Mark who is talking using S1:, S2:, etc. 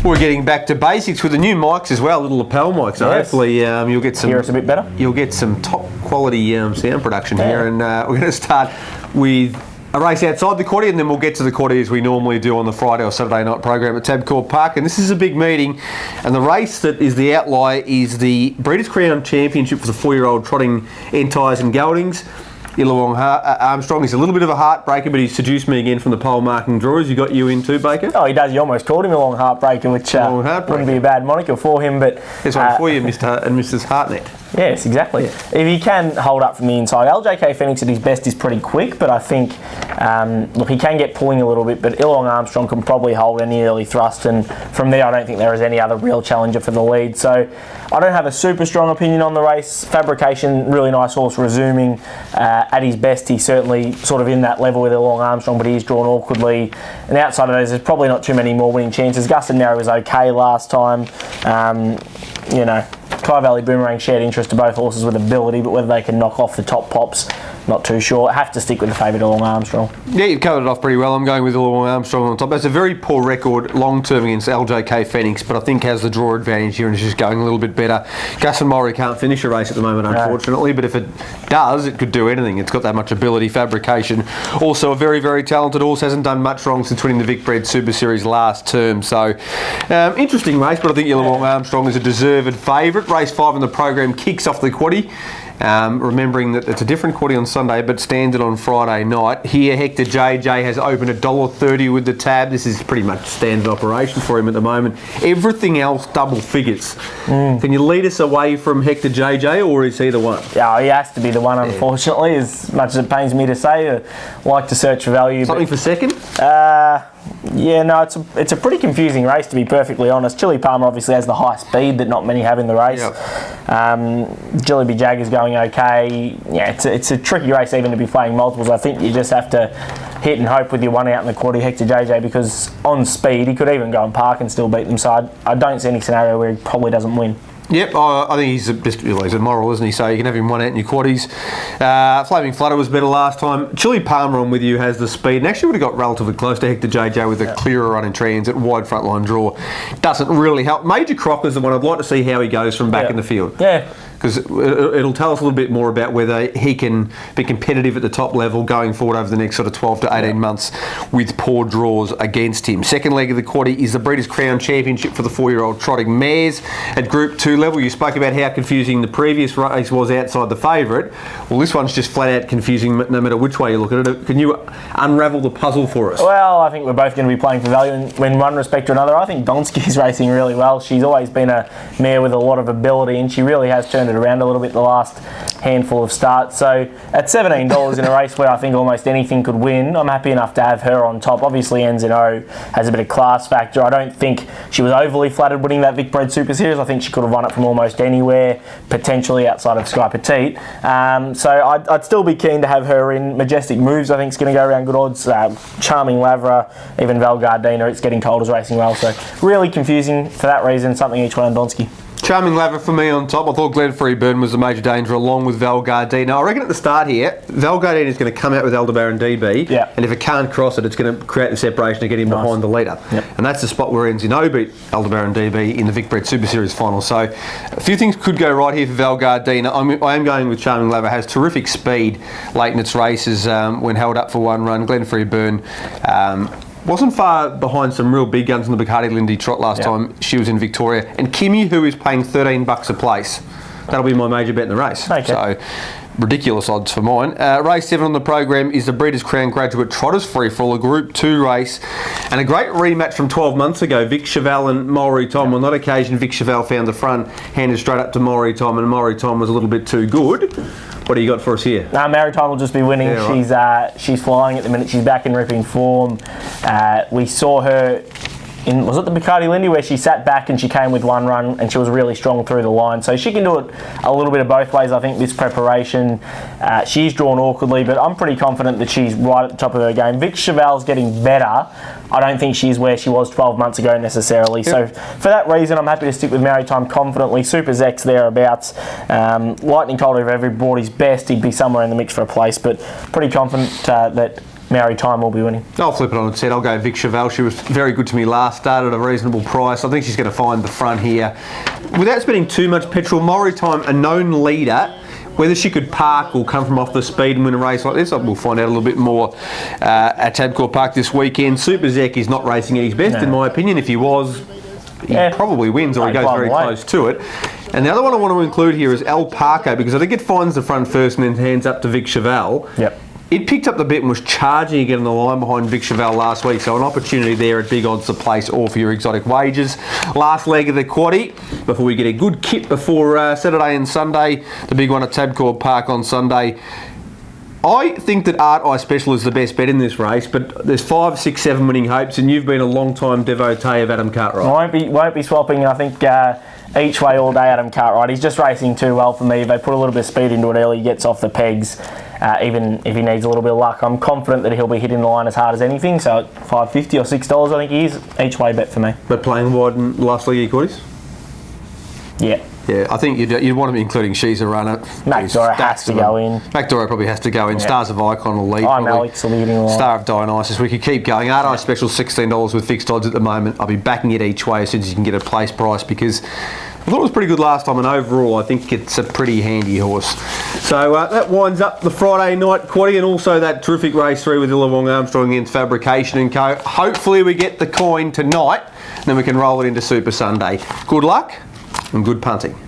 S1: We're getting back to basics with the new mics as well, little lapel mics. So hopefully you'll get some.
S2: Hear us a bit better.
S1: You'll get some top quality sound production here, and we're going to start with a race outside the quaddie, and then we'll get to the quaddie as we normally do on the Friday or Saturday night program at Tabcorp Park. And this is a big meeting, and the race that is the outlier is the Breeders' Crown Championship for the 4-year-old trotting Entires and Geldings. Ilawong Armstrong is a little bit of a heartbreaker, but he's seduced me again from the pole marking drawers. You got you in too, Baker?
S2: Oh, he does. You almost called him a long heartbreaker, which wouldn't be a bad moniker for him. But
S1: there's one for you, Mr. and Mrs. Hartnett.
S2: Yes, exactly. If he can hold up from the inside, Eljaykay Phoenix at his best is pretty quick, but I think, look, he can get pulling a little bit, but Ilawong Armstrong can probably hold any early thrust, and from there I don't think there is any other real challenger for the lead. So I don't have a super strong opinion on the race. Fabrication, really nice horse, resuming at his best. He's certainly sort of in that level with Ilawong Armstrong, but he's drawn awkwardly. And outside of those, there's probably not too many more winning chances. Gus and Narrow was okay last time. Kyvalley, Boomerang shared interest to both horses with ability, but whether they can knock off the top pops, not too sure. I have to stick with the favourite Ilawong Armstrong. Yeah,
S1: you've covered it off pretty well. I'm going with Ilawong Armstrong on top. That's a very poor record long-term against Eljaykay Phoenix, but I think has the draw advantage here and is just going a little bit better. Gus and Maori can't finish a race at the moment, unfortunately, but if it does, it could do anything. It's got that much ability. Fabrication, also a very, very talented horse, hasn't done much wrong since winning the Vic Bred Super Series last term. So, interesting race, but I think Ilawong Armstrong is a deserved favourite. Race 5 in the program kicks off the quaddie. Remembering that it's a different quaddie on Sunday but standard on Friday night. Here Hectorjayjay has opened $1.30 with the tab. This is pretty much standard operation for him at the moment. Everything else double figures. Can you lead us away from Hectorjayjay, or is he the one?
S2: Yeah, he has to be the one, unfortunately, as much as it pains me to say. I like to search for value.
S1: Something for second?
S2: Yeah, no, it's a pretty confusing race, to be perfectly honest. Chilli Palmer obviously has the high speed that not many have in the race.
S1: Yep.
S2: Jilliby Jagger's going okay. Yeah, it's a tricky race even to be playing multiples. I think you just have to hit and hope with your one out in the quaddie, Hectorjayjay, because on speed he could even go and park and still beat them. So I don't see any scenario where he probably doesn't win.
S1: Yep, I think he's immoral, isn't he? So you can have him one out in your quaddies. Flaming Flutter was better last time. Chilli Palmer on with you has the speed, and actually would have got relatively close to Hectorjayjay with a clearer run in transit, wide front line draw. Doesn't really help. Major Crocker's the one I'd like to see how he goes from back in the field.
S2: Yeah.
S1: Because it'll tell us a little bit more about whether he can be competitive at the top level going forward over the next sort of 12 to 18 months with poor draws against him. Second leg of the quaddie is the Breeders' Crown Championship for the 4-year-old trotting mares at Group 2 level. You spoke about how confusing the previous race was outside the favourite. Well, this one's just flat out confusing no matter which way you look at it. Can you unravel the puzzle for us?
S2: Well, I think we're both going to be playing for value in one respect or another. I think Donski's racing really well. She's always been a mare with a lot of ability, and she really has turned it around a little bit the last handful of starts. So at $17 in a race where I think almost anything could win, I'm happy enough to have her on top. Obviously NZO has a bit of class factor. I don't think she was overly flattered winning that Vic Bred Super Series. I think she could have won it from almost anywhere, potentially outside of Sky Petite. So I'd still be keen to have her in. Majestic Moves I think is going to go around good odds. Charming Lavra, even Val Gardena, it's getting told is racing well. So really confusing for that reason. Something each way on Donsky.
S1: Charming Lavra for me on top. I thought Glenferrie Burn was a major danger along with Val Gardena. I reckon at the start here, Val Gardena is going to come out with Aldebaran DB, and if it can't cross it, it's going to create the separation to get him behind the leader. And that's the spot where Hinault beat Aldebaran DB in the Vic Bred Super Series final. So a few things could go right here for Val Gardena. I am going with Charming Lavra. Has terrific speed late in its races when held up for one run. Glenferrie Burn wasn't far behind some real big guns in the Bacardi Lindy trot last time she was in Victoria. And Kimmy, who is paying $13 a place. That'll be my major bet in the race.
S2: Okay.
S1: So ridiculous odds for mine. Race 7 on the program is the Breeders' Crown Graduate Trotters Free for all, a Group 2 race. And a great rematch from 12 months ago, Vic Cheval and Maori Time. On that occasion, Vic Cheval found the front, handed straight up to Maori Time, and Maori Time was a little bit too good. What do you got for us here?
S2: Maori Time will just be winning. Yeah, she's flying at the minute. She's back in ripping form. We saw her was it the Bacardi Lindy where she sat back and she came with one run and she was really strong through the line. So she can do it a little bit of both ways, I think, this preparation. She's drawn awkwardly, but I'm pretty confident that she's right at the top of her game. Vic Cheval's getting better. I don't think she's where she was 12 months ago necessarily. So for that reason, I'm happy to stick with Maori Time confidently. Super Zeck's thereabouts. Lightning Calder, if ever brought his best, he'd be somewhere in the mix for a place, but pretty confident that Maori Time will be winning.
S1: I'll flip it on its head. I'll go Vic Cheval. She was very good to me last start at a reasonable price. I think she's going to find the front here. Without spending too much petrol, Maori Time, a known leader. Whether she could park or come from off the speed and win a race like this, we'll find out a little bit more at Tabcorp Park this weekend. Super Zeck is not racing at his best, in my opinion. If he was, he probably wins or he goes very close to it. And the other one I want to include here is El Paco, because I think it finds the front first and then hands up to Vic Cheval.
S2: Yep.
S1: It picked up the bet and was charging again on the line behind Vic Cheval last week, so an opportunity there at big odds to place all for your exotic wagers. Last leg of the quaddie before we get a good kit before Saturday and Sunday, the big one at Tabcorp Park on Sunday. I think that Art Eye Special is the best bet in this race, but there's 5, 6, 7 winning hopes, and you've been a long time devotee of Adam Cartwright.
S2: Won't be swapping. I think each way all day Adam Cartwright. He's just racing too well for me. If they put a little bit of speed into it early, he gets off the pegs. Even if he needs a little bit of luck, I'm confident that he'll be hitting the line as hard as anything. So at $5.50 or $6, I think he is each way bet for me.
S1: But playing wide in last league quaddies?
S2: Yeah.
S1: Yeah, I think you'd want to be including She's a runner.
S2: McDora has to go in.
S1: McDora probably has to go in.
S2: Yeah.
S1: Stars of Icon will lead.
S2: I'm Alex will be hitting the line.
S1: Star of Dionysus. We could keep going. Art Eye Special $16 with fixed odds at the moment. I'll be backing it each way as soon as you can get a place price, because I thought it was pretty good last time, and overall I think it's a pretty handy horse. So that winds up the Friday night quaddie, and also that terrific race 3 with Ilawong, Armstrong against Fabrication and Co. Hopefully we get the coin tonight, and then we can roll it into Super Sunday. Good luck and good punting.